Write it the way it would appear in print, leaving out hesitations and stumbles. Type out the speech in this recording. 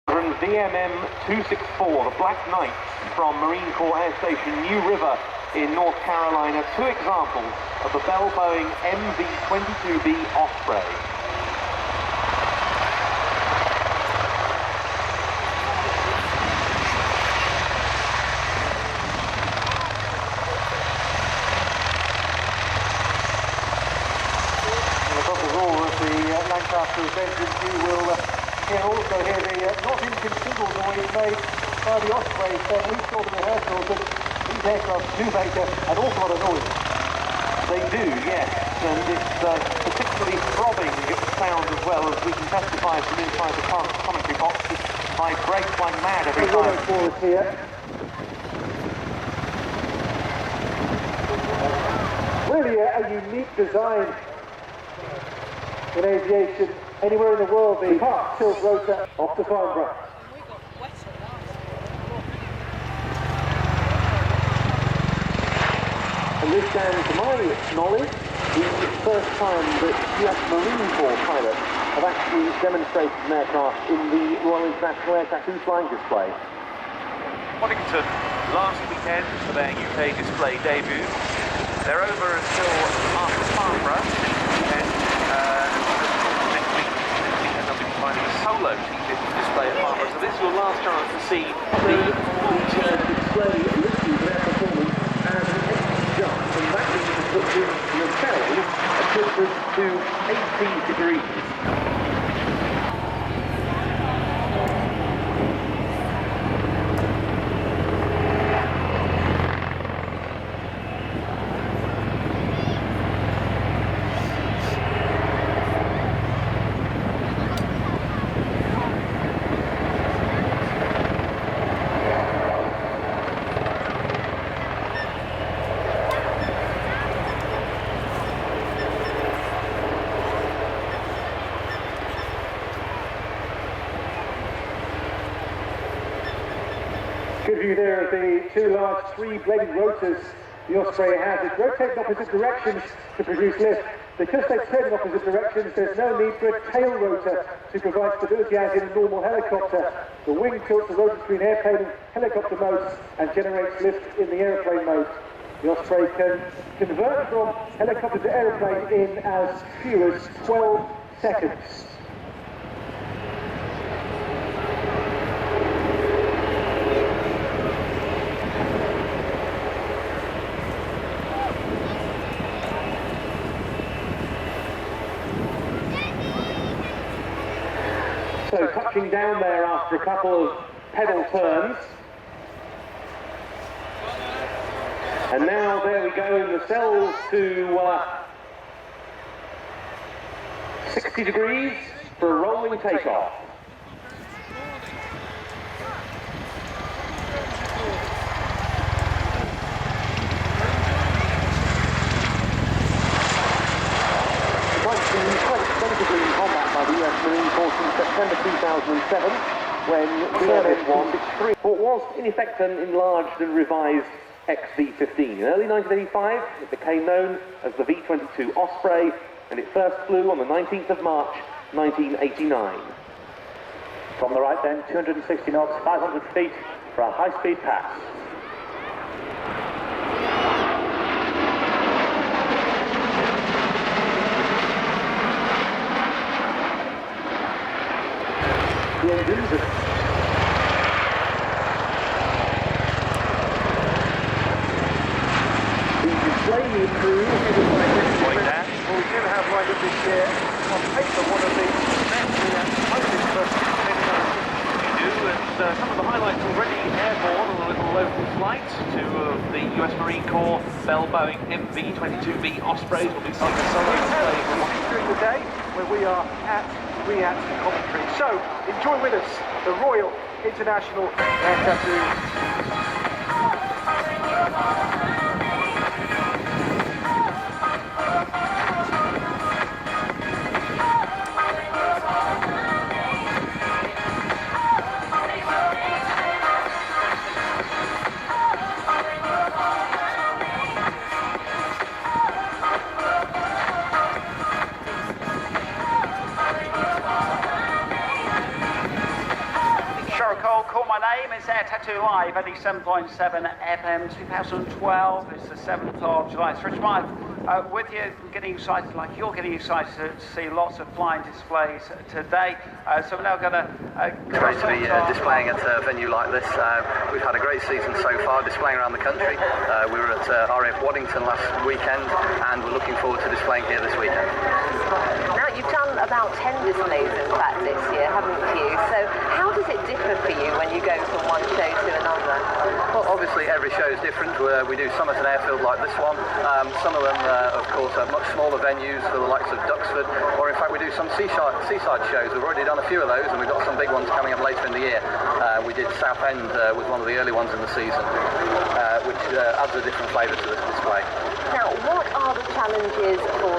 MV-2CB, the Black Knights from Marine Corps Air Station New River in North Carolina. Two examples of the Boeing MV-2CB Osprey. And above the roar of the Lancaster's engines, you will also hear the not inconsiderable noise made by the Osprey. So we saw the rehearsals that these aircraft do make an awful lot of noise. They do, yes, and it's particularly throbbing sound as well, as we can testify from inside the commentary box. It vibrates like mad every time. For us here. Really a unique design in aviation. Anywhere in the world, the park tilt rotor off the Farnborough. And this, Dan, to my knowledge, is the first time that US Marine Corps pilots have actually demonstrated an aircraft in the Royal International Aircraft flying display. Waddington last weekend for their UK display debut. They're over until after Farnborough and a solo display at Farnborough, so this is your last chance to see the display listed their performance as an extra jump, and that means it puts in yourselves a difference to 80 degrees. Good view there of the two large three-bladed rotors the Osprey has. It rotates in opposite directions to produce lift. Because they turn in opposite directions, there's no need for a tail rotor to provide stability as in a normal helicopter. The wing tilts the rotor between airplane and helicopter modes and generates lift in the airplane mode. The Osprey can convert from helicopter to airplane in as few as 12 seconds. So touching down there after a couple of pedal turns. And now there we go in the cells to 60 degrees for a rolling takeoff. Marine Corps in September 2007 when MV-2CB was in effect an enlarged and revised XV-15. In early 1985 it became known as the V-22 Osprey, and it first flew on the 19th of March 1989. From the right then, 260 knots, 500 feet for a high-speed pass. The engines are the display improves headed by this. Well, we do have right up this year on paper one of the best and most interesting we do, and some of the highlights already airborne on a little local flight to the US Marine Corps Bell Boeing MV-2CB Ospreys will be on the solo display during the day where we are at RIAT commentary. So, enjoy with us the Royal International Aircraft. name is Air Tattoo Live, 87.7 FM 2012. It's the 7th of July. It's Rich Live with you, getting excited like you're getting excited to see lots of flying displays today. So we're now going to... It's great to be displaying at a venue like this. We've had a great season so far, displaying around the country. We were at RAF Waddington last weekend, and we're looking forward to displaying here this weekend. Now, you've done about 10 displays, in fact, this year, haven't you? So how does it differ for you when you go from one show to another? Well, obviously every show is different. We do some at an airfield like this one. Some of them, of course, are much smaller venues for the likes of Duxford, or in fact we do some seaside shows. We've already done a few of those, and we've got some big ones coming up later in the year. We did Southend was one of the early ones in the season, which adds a different flavour to this display. Now, what are the challenges for